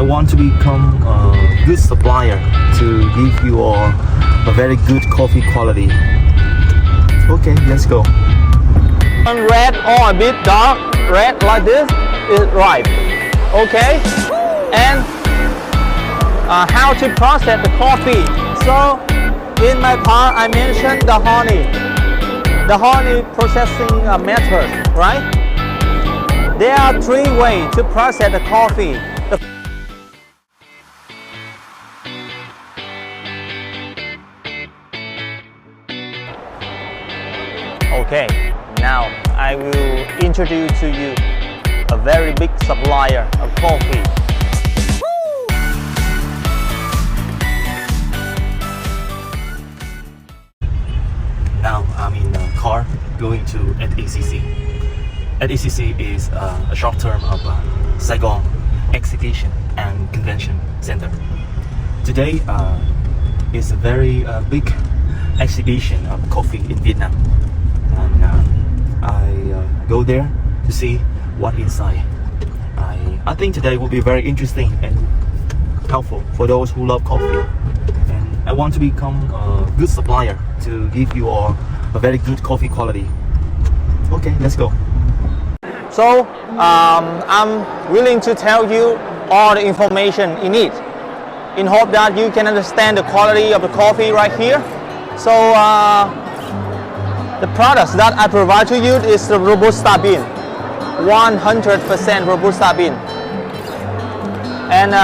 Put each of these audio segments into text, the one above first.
want to become a good supplier to give you all a very good coffee quality. Okay, let's go. Red or a bit dark red like this is ripe. Okay, and how to process the coffee. So in my part I mentioned the honey processing method, right? There are 3 ways to process the coffee. Okay, now I will introduce to you a very big supplier of coffee. Now I'm in a car going to SECC. SECC is a short term of Saigon Exhibition and Convention Center. Today is a very big exhibition of coffee in Vietnam, and I go there to see what inside. I think today will be very interesting and helpful for those who love coffee, and I want to become a good supplier to give you all a very good coffee quality. Okay, let's go. So I'm willing to tell you all the information in it, in hope that you can understand the quality of the coffee right here. So the products that I provide to you is the Robusta bean, 100% Robusta bean. And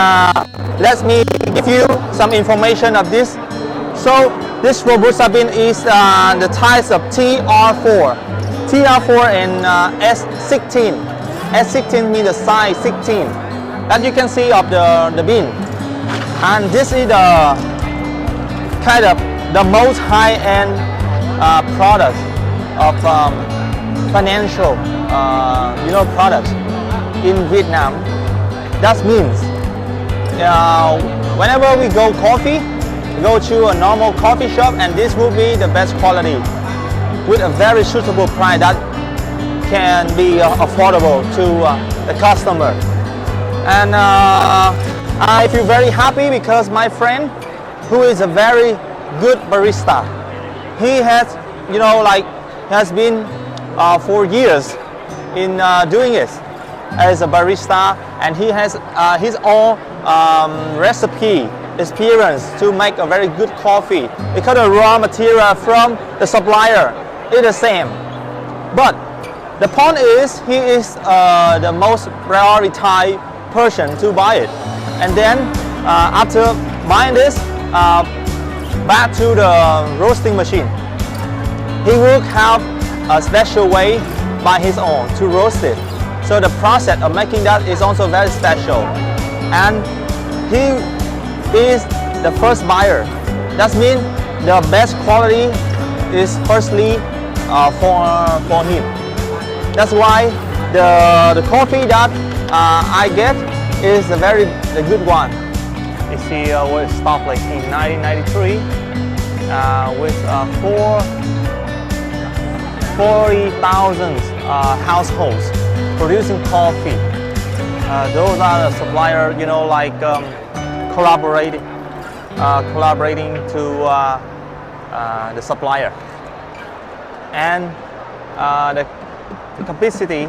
let me give you some information of this. So this Robusta bean is the types of TR4 and S16. S16 means the size 16 that you can see of the bean. And this is the kind of the most high-end product of financial products in Vietnam. That means whenever we go to a normal coffee shop, and this will be the best quality with a very suitable price that can be affordable to the customer. And I feel very happy because my friend, who is a very good barista, he has has been for years in doing it as a barista, and he has his own recipe experience to make a very good coffee, because the raw material from the supplier is the same. But the point is, he is the most prioritized person to buy it. And then after buying this, back to the roasting machine, he will have a special way by his own to roast it. So the process of making that is also very special. And he is the first buyer. That means the best quality is firstly for him. That's why the coffee that I get is a very good one. You see, we started in 1993 with 40,000 households producing coffee. Those are the suppliers, collaborating to the supplier, and the capacity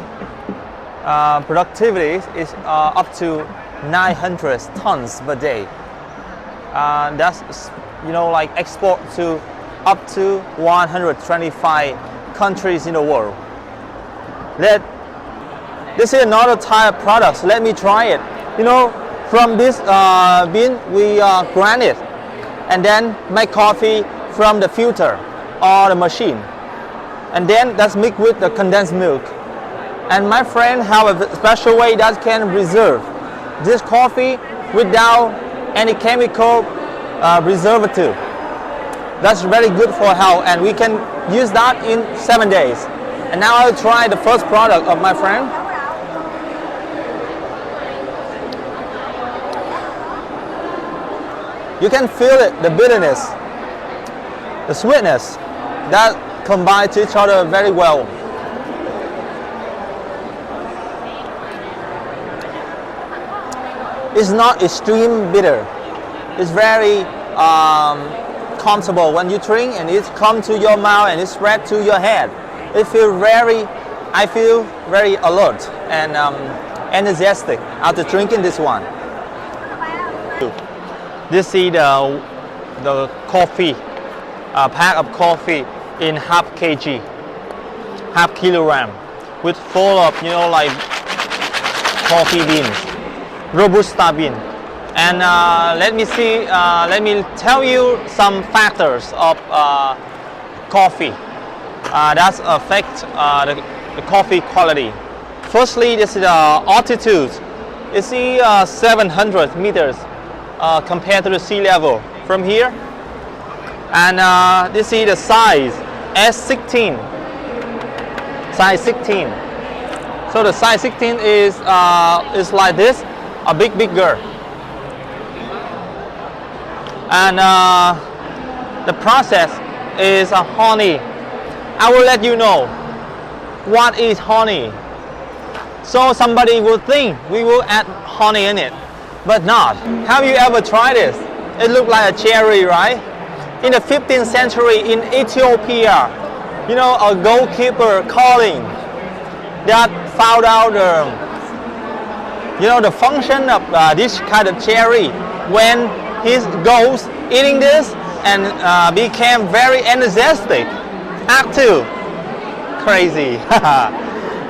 productivity is up to 900 tons per day. That's export to up to 125 countries in the world. This is another type of products. Let me try it. From this bean we grind it and then make coffee from the filter or the machine, and then that's mixed with the condensed milk. And my friend have a special way that can preserve this coffee without any chemical preservative. That's very good for health, and we can use that in 7 days. And now I'll try the first product of my friend. You can feel it, the bitterness, the sweetness, that combine to each other very well. It's not extreme bitter. It's very comfortable when you drink, and it comes to your mouth and it spread to your head. I feel very alert and enthusiastic after drinking this one. This is the coffee, pack of coffee in half kilogram, with full of like coffee beans, Robusta bean. And let me tell you some factors of coffee that affect the coffee quality. Firstly, this is the altitude. You see 700 meters compared to the sea level from here. And this is the size, S16, size 16. So the size 16 is like this, a bigger. And the process is honey. I will let you know what is honey. So somebody would think we will add honey in it, but not. Have you ever tried this? It looks like a cherry, right? In the 15th century in Ethiopia, a goalkeeper calling that found out the function of this kind of cherry when his goals eating this and became very enthusiastic, active, crazy.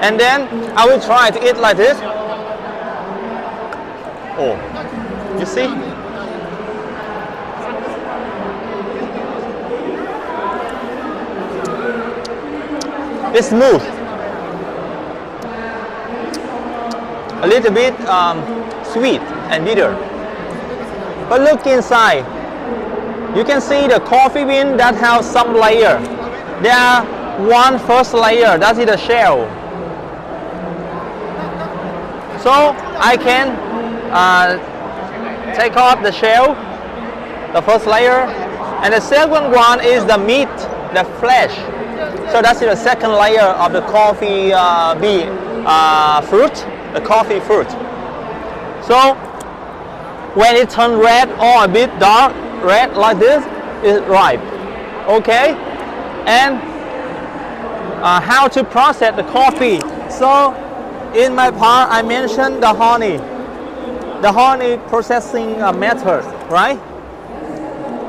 And then I will try to eat like this. Oh, you see? It's smooth, a little bit sweet and bitter. But look inside. You can see the coffee bean that has some layer. There are one first layer, that is the shell. So I can take off the shell, the first layer, and the second one is the meat, the flesh. So that's the second layer of the coffee bean fruit, the coffee fruit. So when it turns red or a bit dark red like this, it's ripe. Okay? And how to process the coffee. So in my part, I mentioned the honey processing method, right?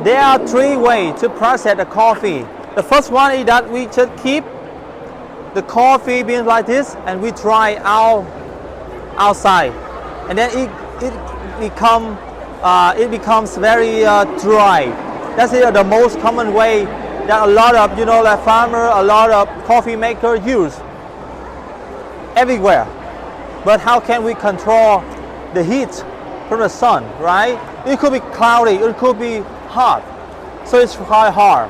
There are 3 ways to process the coffee. The first one is that we just keep the coffee beans like this and we dry outside, and then it becomes very dry. That's the most common way that a lot of like farmer, a lot of coffee makers use everywhere. But how can we control the heat from the sun, right? It could be cloudy, it could be hot, so it's quite hard.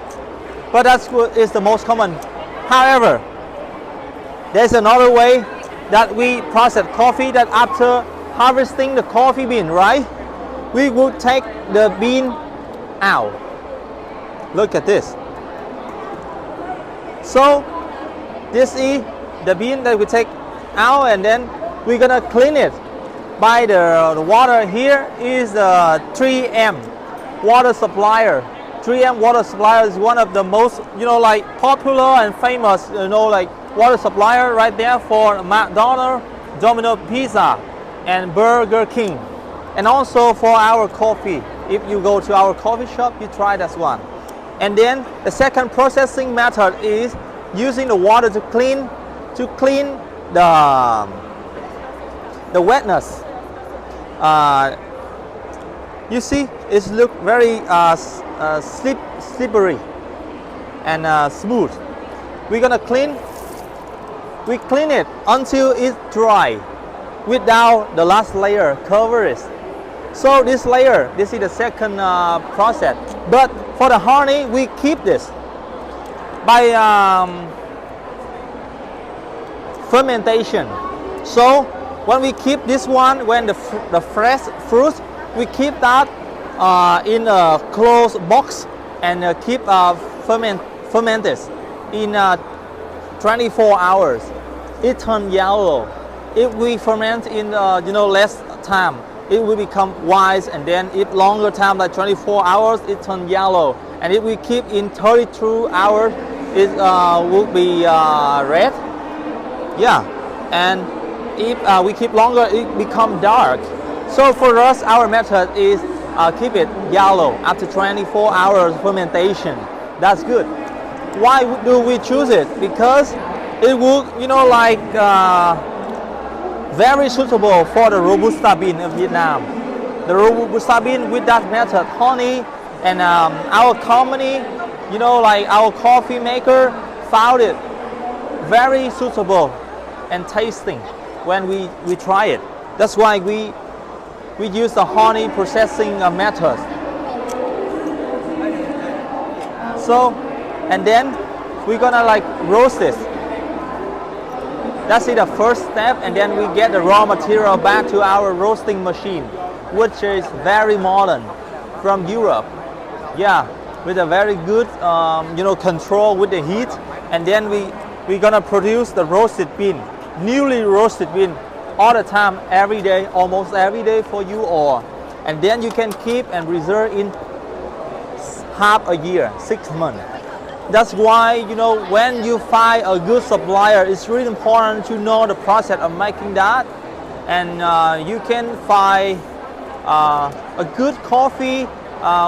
But that's what is the most common. However, there's another way that we process coffee, that after harvesting the coffee bean, right? We would take the bean out. Look at this. So this is the bean that we take out, and then we're gonna clean it by the water. Here is the 3M water supplier. 3M water supplier is one of the most like popular and famous like water supplier right there for McDonald's, Domino Pizza, and Burger King, and also for our coffee. If you go to our coffee shop, you try that one. And then the second processing method is using the water to clean the wetness. You see, it looks very slippery and smooth. We're gonna clean it until it's dry, without the last layer, cover it. So this layer, this is the second process. But for the honey, we keep this by fermentation. So when we keep this one, when the fresh fruit, we keep that in a closed box and keep fermented in 24 hours. It turns yellow. If we ferment in less time, it will become white, and then if longer time like 24 hours, it turn yellow. And if we keep in 32 hours, it will be red. Yeah, and if we keep longer, it become dark. So for us, our method is keep it yellow after 24 hours fermentation. That's good. Why do we choose it? Because it will, like very suitable for the Robusta bean of Vietnam. The Robusta bean with that method, honey, and our company, like our coffee maker, found it very suitable and tasting when we try it. That's why we use the honey processing method. So, and then we're gonna like roast this. That's the first step, and then we get the raw material back to our roasting machine, which is very modern from Europe. Yeah, with a very good control with the heat, and then we're gonna produce the roasted bean, newly roasted bean, all the time, every day, almost every day for you all. And then you can keep and reserve in half a year, 6 months. That's why, when you find a good supplier, it's really important to know the process of making that. And you can find a good coffee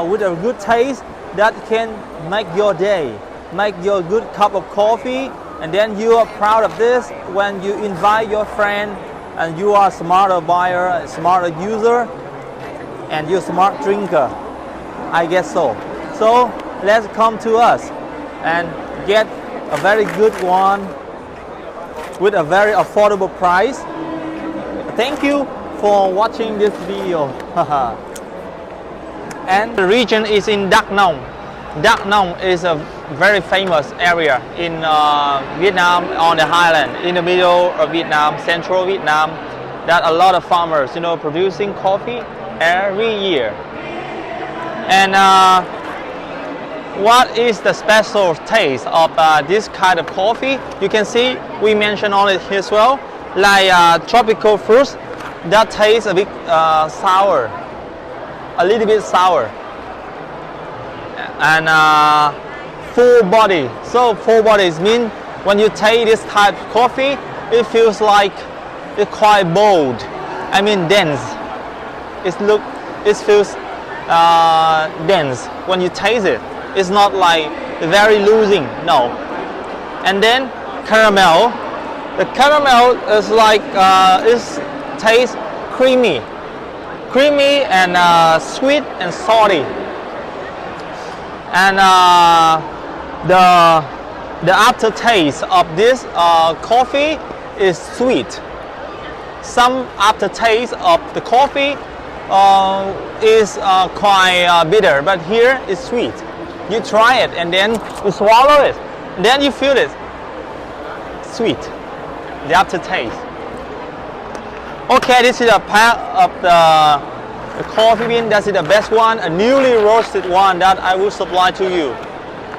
with a good taste that can make your day, make your good cup of coffee. And then you are proud of this when you invite your friend, and you are a smarter buyer, a smarter user, and you're a smart drinker. I guess so. So let's come to us and get a very good one with a very affordable price. Thank you for watching this video. And the region is in Dak Nong. Dak Nong is a very famous area in Vietnam, on the highland, in the middle of Vietnam, central Vietnam, that a lot of farmers, producing coffee every year. And what is the special taste of this kind of coffee? You can see we mentioned on it here as well, like tropical fruits that taste a bit sour, a little bit sour, and full body. So full bodies mean when you take this type of coffee, it feels like it's quite bold. I mean dense. It feels dense when you taste it. It's not like very losing, no. And then caramel. The caramel is like it tastes creamy and sweet and salty. And the aftertaste of this coffee is sweet. Some aftertaste of the coffee is quite bitter, but here is sweet. You try it and then you swallow it, and then you feel it sweet, the aftertaste. Okay, this is a pack of the coffee bean. That is the best one, a newly roasted one that I will supply to you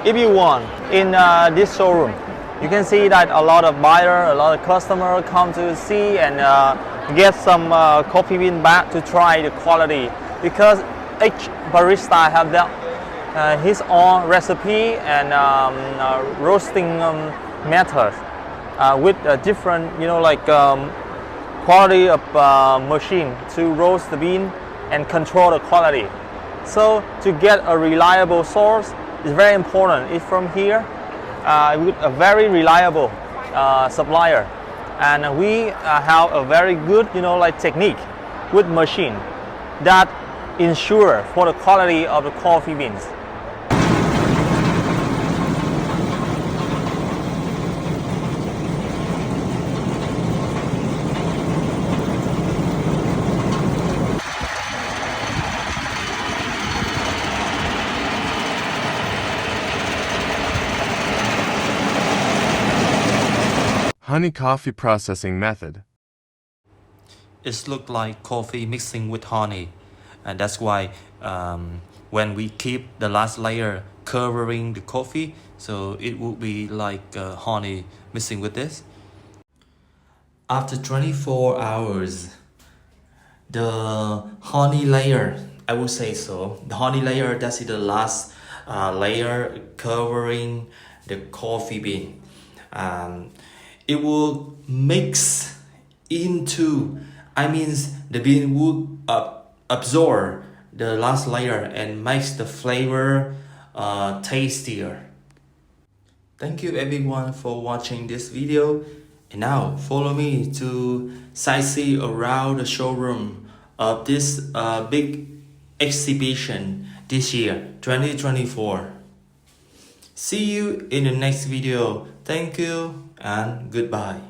if you want. In this showroom, you can see that a lot of buyers, a lot of customers come to see and get some coffee bean back to try the quality, because each barista have his own recipe and roasting methods with a different, quality of machine to roast the bean and control the quality. So to get a reliable source is very important. It's from here with a very reliable supplier, and we have a very good technique with machine that ensure for the quality of the coffee beans. Honey coffee processing method. It looks like coffee mixing with honey, and that's why when we keep the last layer covering the coffee, so it will be like honey mixing with this. After 24 hours, the honey layer, I would say so. The honey layer, that's the last layer covering the coffee bean. It will mix into, the bean would absorb the last layer and makes the flavor tastier. Thank you everyone for watching this video. And now follow me to sightsee around the showroom of this big exhibition this year, 2024. See you in the next video. Thank you and goodbye.